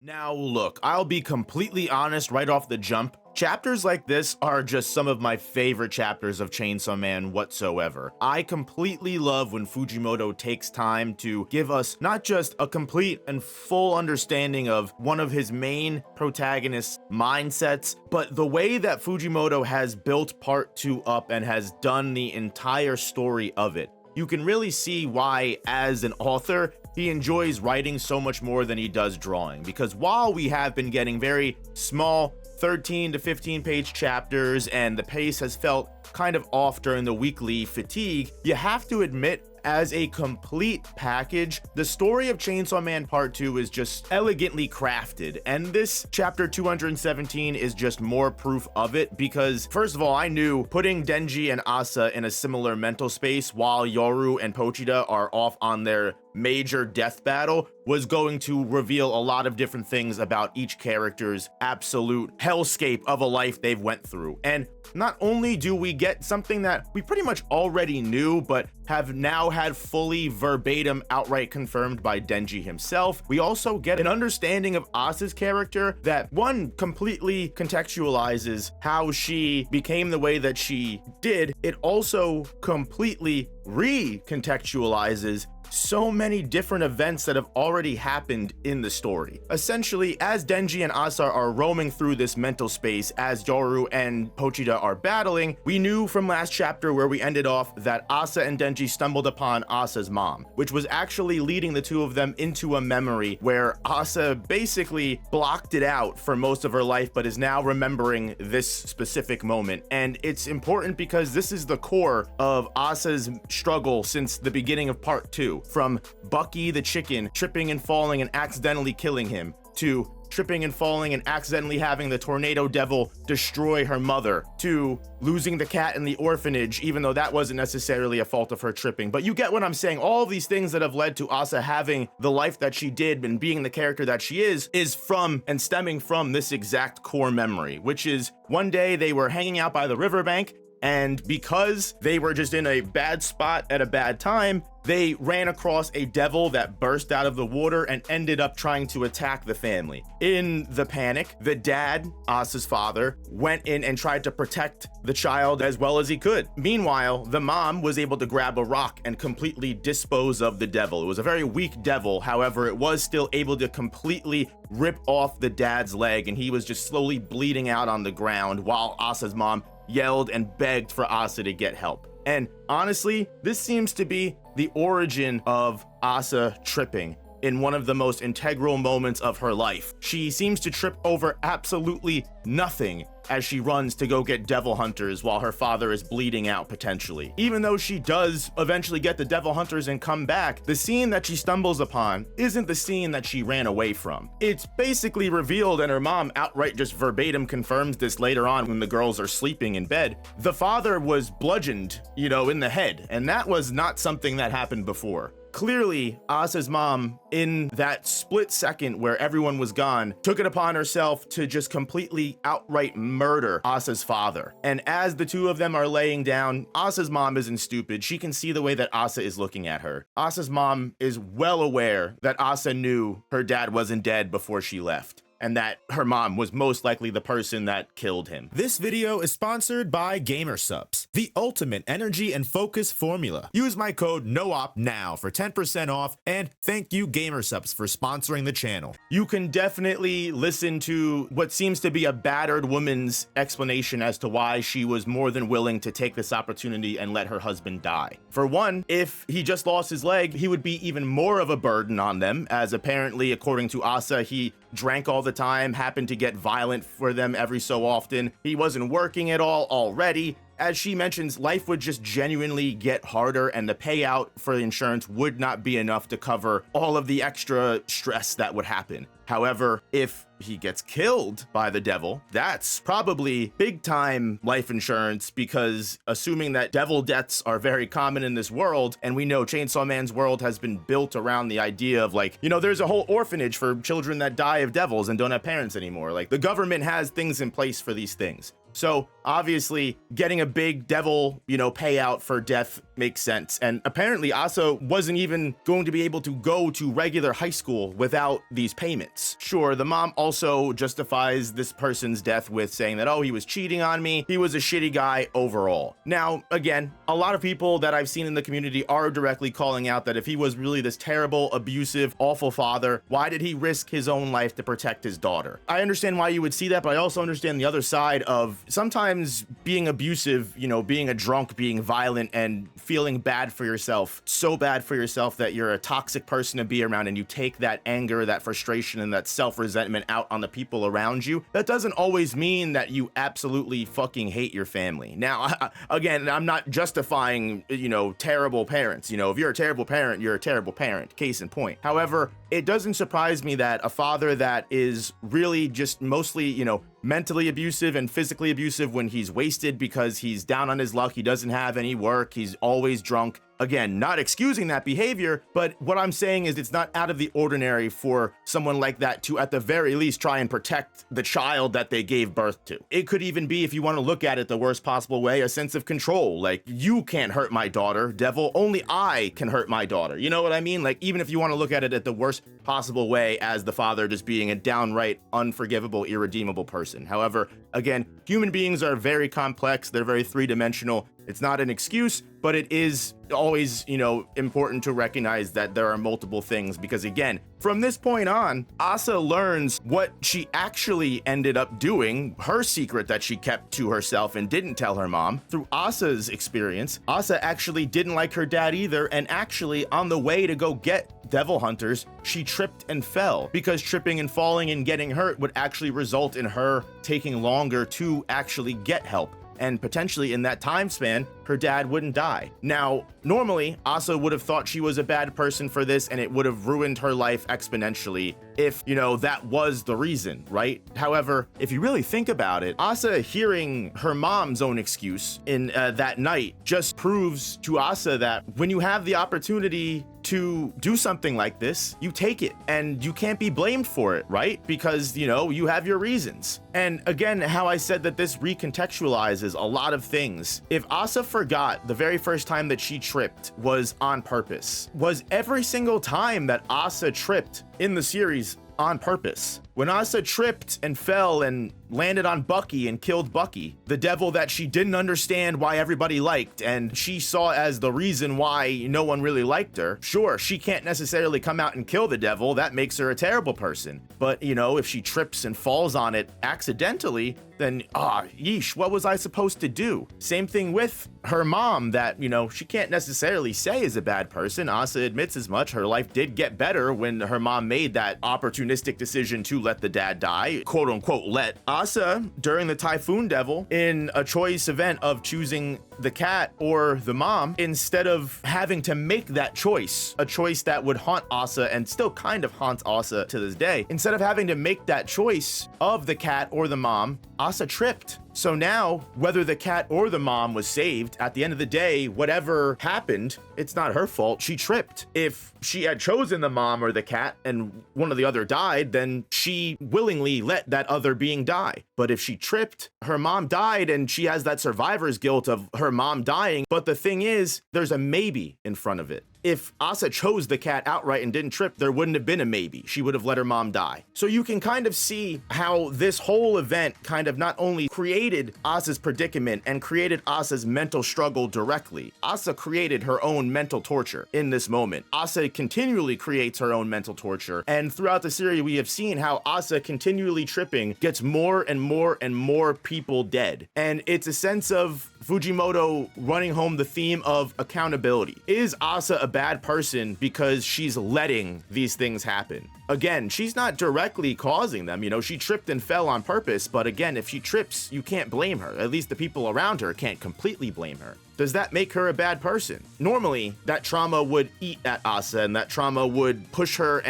Now, look, I'll be completely honest right off the jump. Chapters like this are just some of my favorite chapters of Chainsaw Man whatsoever. I completely love when Fujimoto takes time to give us not just a complete and full understanding of one of his main protagonist's mindsets, but the way that Fujimoto has built part 2 up and has done the entire story of it. You can really see why, as an author, he enjoys writing so much more than he does drawing, because while we have been getting very small 13 to 15 page chapters and the pace has felt kind of off during the weekly fatigue, you have to admit, as a complete package, the story of Chainsaw Man Part 2 is just elegantly crafted, and this chapter 217 is just more proof of it because, first of all, I knew putting Denji and Asa in a similar mental space while Yoru and Pochita are off on their major death battle was going to reveal a lot of different things about each character's absolute hellscape of a life they've went through. And not only do we get something that we pretty much already knew, but have now had fully verbatim outright confirmed by Denji himself, we also get an understanding of Asa's character that, one, completely contextualizes how she became the way that she did. It also completely recontextualizes so many different events that have already happened in the story. Essentially, as Denji and Asa are roaming through this mental space, as Yoru and Pochita are battling, we knew from last chapter where we ended off that Asa and Denji stumbled upon Asa's mom, which was actually leading the two of them into a memory where Asa basically blocked it out for most of her life, but is now remembering this specific moment. And it's important because this is the core of Asa's struggle since the beginning of part 2. From Bucky the chicken tripping and falling and accidentally killing him, to tripping and falling and accidentally having the tornado devil destroy her mother, to losing the cat in the orphanage, even though that wasn't necessarily a fault of her tripping. But you get what I'm saying. All of these things that have led to Asa having the life that she did and being the character that she is from and stemming from this exact core memory, which is one day they were hanging out by the riverbank, and because they were just in a bad spot at a bad time, they ran across a devil that burst out of the water and ended up trying to attack the family. In the panic, the dad, Asa's father, went in and tried to protect the child as well as he could. Meanwhile, the mom was able to grab a rock and completely dispose of the devil. It was a very weak devil, however, it was still able to completely rip off the dad's leg, and he was just slowly bleeding out on the ground while Asa's mom yelled and begged for Asa to get help. And honestly, this seems to be the origin of Asa tripping in one of the most integral moments of her life. She seems to trip over absolutely nothing as she runs to go get devil hunters while her father is bleeding out potentially. Even though she does eventually get the devil hunters and come back, the scene that she stumbles upon isn't the scene that she ran away from. It's basically revealed, and her mom outright just verbatim confirms this later on when the girls are sleeping in bed. The father was bludgeoned, in the head, and that was not something that happened before. Clearly, Asa's mom, in that split second where everyone was gone, took it upon herself to just completely outright murder Asa's father. And as the two of them are laying down, Asa's mom isn't stupid. She can see the way that Asa is looking at her. Asa's mom is well aware that Asa knew her dad wasn't dead before she left, and that her mom was most likely the person that killed him. This video is sponsored by GamerSupps, the ultimate energy and focus formula. Use my code NOOP now for 10% off, and thank you GamerSupps for sponsoring the channel. You can definitely listen to what seems to be a battered woman's explanation as to why she was more than willing to take this opportunity and let her husband die. For one, if he just lost his leg, he would be even more of a burden on them, as apparently, according to Asa, he drank all the time, happened to get violent for them every so often. He wasn't working at all already. As she mentions, life would just genuinely get harder, and the payout for the insurance would not be enough to cover all of the extra stress that would happen. However, if he gets killed by the devil, that's probably big time life insurance, because assuming that devil deaths are very common in this world, and we know Chainsaw Man's world has been built around the idea of there's a whole orphanage for children that die of devils and don't have parents anymore. The government has things in place for these things. So obviously getting a big devil, payout for death makes sense. And apparently Asa wasn't even going to be able to go to regular high school without these payments. facts. Sure, the mom also justifies this person's death with saying that, oh, he was cheating on me, he was a shitty guy overall. Now, again, a lot of people that I've seen in the community are directly calling out that if he was really this terrible, abusive, awful father, why did he risk his own life to protect his daughter? I understand why you would see that, but I also understand the other side of sometimes being abusive, you know, being a drunk, being violent, and feeling bad for yourself, so bad for yourself that you're a toxic person to be around, and you take that anger, that frustration, and that self-resentment out on the people around you. That doesn't always mean that you absolutely fucking hate your family. Now, again, I'm not justifying, you know, terrible parents. You know, if you're a terrible parent, you're a terrible parent, case in point. However, it doesn't surprise me that a father that is really just mostly, you know, mentally abusive and physically abusive when he's wasted because he's down on his luck, he doesn't have any work, he's always drunk. Again, not excusing that behavior, but what I'm saying is it's not out of the ordinary for someone like that to, at the very least, try and protect the child that they gave birth to. It could even be, if you want to look at it the worst possible way, a sense of control. Like, you can't hurt my daughter, devil, only I can hurt my daughter. You know what I mean? Like, even if you want to look at it at the worst possible way as the father just being a downright unforgivable, irredeemable person. However, again, human beings are very complex, they're very three-dimensional. It's not an excuse, but it is always, you know, important to recognize that there are multiple things, because again, from this point on, Asa learns what she actually ended up doing, her secret that she kept to herself and didn't tell her mom. Through Asa's experience, Asa actually didn't like her dad either, and actually on the way to go get devil hunters, she tripped and fell, because tripping and falling and getting hurt would actually result in her taking longer to actually get help. And potentially in that time span, her dad wouldn't die. Now, normally, Asa would have thought she was a bad person for this, and it would have ruined her life exponentially if, you know, that was the reason, right? However, if you really think about it, Asa hearing her mom's own excuse in that night just proves to Asa that when you have the opportunity to do something like this, you take it, and you can't be blamed for it, right? Because, you know, you have your reasons. And again, how I said that this recontextualizes a lot of things. If Asa forgot the very first time that she tripped was on purpose, was every single time that Asa tripped in the series on purpose? When Asa tripped and fell and landed on Bucky and killed Bucky, the devil that she didn't understand why everybody liked and she saw as the reason why no one really liked her, sure, she can't necessarily come out and kill the devil, that makes her a terrible person. But, you know, if she trips and falls on it accidentally, then, yeesh, what was I supposed to do? Same thing with her mom that, you know, she can't necessarily say is a bad person. Asa admits as much. Her life did get better when her mom made that opportunistic decision to let the dad die, quote unquote let. Asa, during the Typhoon Devil, in a choice event of choosing the cat or the mom, instead of having to make that choice, a choice that would haunt Asa and still kind of haunts Asa to this day, instead of having to make that choice of the cat or the mom, Asa tripped. So now, whether the cat or the mom was saved, at the end of the day, whatever happened, it's not her fault. She tripped. If she had chosen the mom or the cat and one or the other died, then she willingly let that other being die. But if she tripped, her mom died and she has that survivor's guilt of her mom dying. But the thing is, there's a maybe in front of it. If Asa chose the cat outright and didn't trip, there wouldn't have been a maybe. She would have let her mom die. So you can kind of see how this whole event kind of not only created Asa's predicament and created Asa's mental struggle directly. Asa created her own mental torture in this moment. Asa continually creates her own mental torture. And throughout the series, we have seen how Asa continually tripping gets more and more and more people dead. And it's a sense of Fujimoto running home the theme of accountability. Is Asa a bad person because she's letting these things happen? Again, she's not directly causing them. You know, she tripped and fell on purpose, but again, if she trips, you can't blame her. At least the people around her can't completely blame her. Does that make her a bad person? Normally, that trauma would eat at Asa and that trauma would push her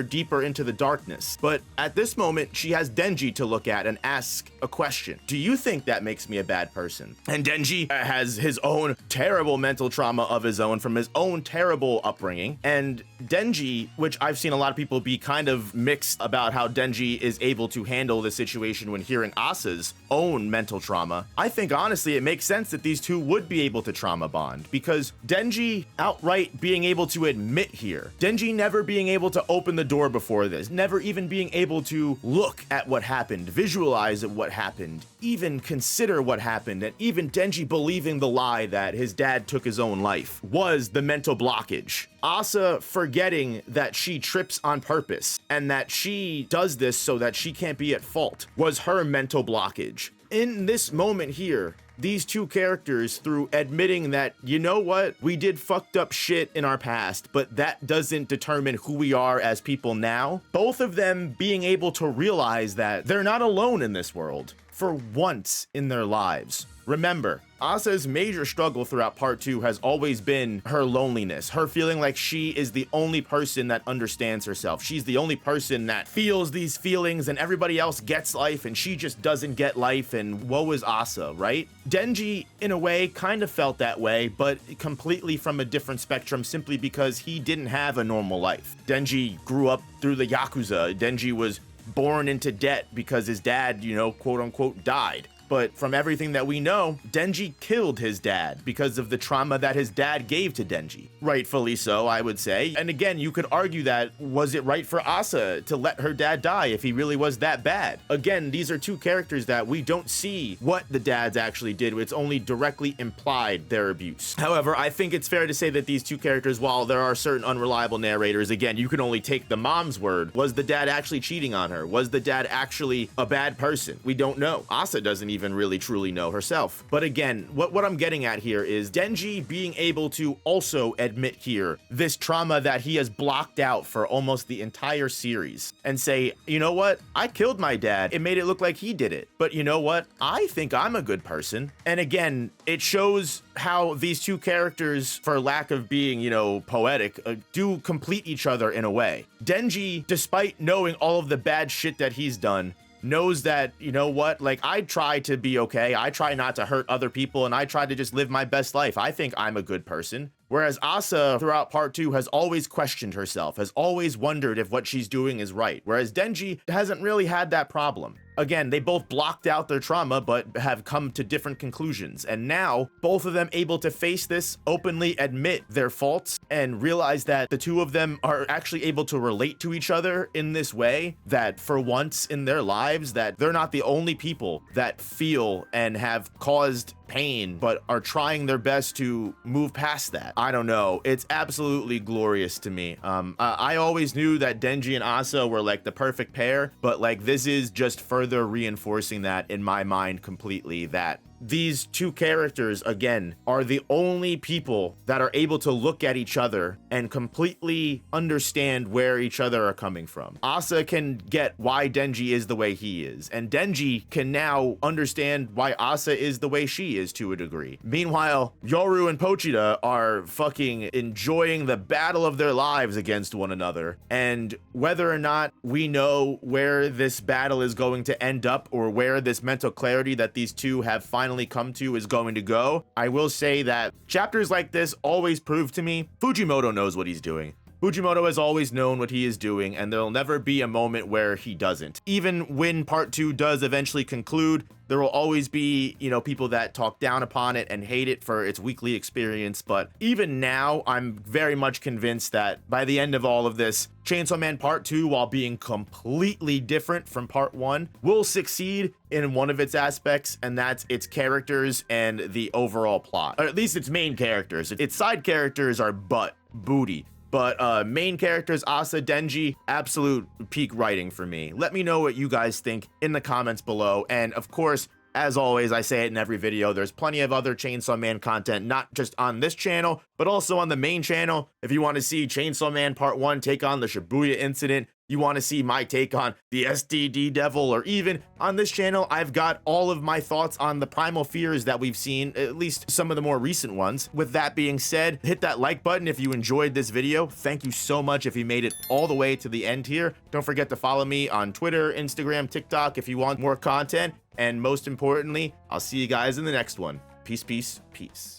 deeper into the darkness. But at this moment, she has Denji to look at and ask a question. Do you think that makes me a bad person? And Denji has his own terrible mental trauma of his own from his own terrible upbringing. And Denji, which I've seen a lot of people be kind of mixed about how Denji is able to handle the situation when hearing Asa's own mental trauma, I think honestly it makes sense that these two would be able to trauma bond, because Denji outright being able to admit here, Denji never being able to open the door before this, never even being able to look at what happened, visualize what happened, even consider what happened, and even Denji believing the lie that his dad took his own life was the mental blockage. Asa forgetting that she trips on purpose and that she does this so that she can't be at fault was her mental blockage. In this moment here, these two characters, through admitting that, you know what, we did fucked up shit in our past, but that doesn't determine who we are as people now, both of them being able to realize that they're not alone in this world for once in their lives. Remember, Asa's major struggle throughout part 2 has always been her loneliness, her feeling like she is the only person that understands herself. She's the only person that feels these feelings, and everybody else gets life and she just doesn't get life, and woe is Asa, right? Denji, in a way, kind of felt that way, but completely from a different spectrum, simply because he didn't have a normal life. Denji grew up through the Yakuza. Denji was born into debt because his dad, you know, quote unquote, died. But from everything that we know, Denji killed his dad because of the trauma that his dad gave to Denji. Rightfully so, I would say. And again, you could argue that, was it right for Asa to let her dad die if he really was that bad? Again, these are two characters that we don't see what the dads actually did. It's only directly implied their abuse. However, I think it's fair to say that these two characters, while there are certain unreliable narrators, again, you can only take the mom's word. Was the dad actually cheating on her? Was the dad actually a bad person? We don't know. Asa doesn't even really truly know herself. But again, what I'm getting at here is Denji being able to also admit here this trauma that he has blocked out for almost the entire series and say, you know what? I killed my dad. It made it look like he did it. But you know what? I think I'm a good person. And again, it shows how these two characters, for lack of being, you know, poetic, do complete each other in a way. Denji, despite knowing all of the bad shit that he's done, knows that, you know what, like, I try to be okay, I try not to hurt other people, and I try to just live my best life. I think I'm a good person. Whereas Asa, throughout part 2, has always questioned herself, has always wondered if what she's doing is right. Whereas Denji hasn't really had that problem. Again, they both blocked out their trauma, but have come to different conclusions. And now, both of them able to face this, openly admit their faults, and realize that the two of them are actually able to relate to each other in this way, that for once in their lives, that they're not the only people that feel and have caused pain, but are trying their best to move past that. I don't know. It's absolutely glorious to me. I always knew that Denji and Asa were like the perfect pair, but like this is just further reinforcing that in my mind completely, that these two characters, again, are the only people that are able to look at each other and completely understand where each other are coming from. Asa can get why Denji is the way he is, and Denji can now understand why Asa is the way she is to a degree. Meanwhile, Yoru and Pochita are fucking enjoying the battle of their lives against one another, and whether or not we know where this battle is going to end up or where this mental clarity that these two have finally come to is going to go, I will say that chapters like this always prove to me Fujimoto knows what he's doing. Fujimoto has always known what he is doing, and there'll never be a moment where he doesn't. Even when part 2 does eventually conclude, there will always be, you know, people that talk down upon it and hate it for its weekly experience. But even now, I'm very much convinced that by the end of all of this, Chainsaw Man Part 2, while being completely different from Part 1, will succeed in one of its aspects, and that's its characters and the overall plot. Or at least its main characters. Its side characters are booty. But main characters, Asa, Denji, absolute peak writing for me. Let me know what you guys think in the comments below. And of course, as always, I say it in every video, there's plenty of other Chainsaw Man content, not just on this channel, but also on the main channel. If you want to see Chainsaw Man Part 1 take on the Shibuya incident, you want to see my take on the STD Devil, or even on this channel, I've got all of my thoughts on the primal fears that we've seen, at least some of the more recent ones. With that being said, hit that like button if you enjoyed this video. Thank you so much if you made it all the way to the end here. Don't forget to follow me on Twitter, Instagram, TikTok if you want more content. And most importantly, I'll see you guys in the next one. Peace, peace, peace.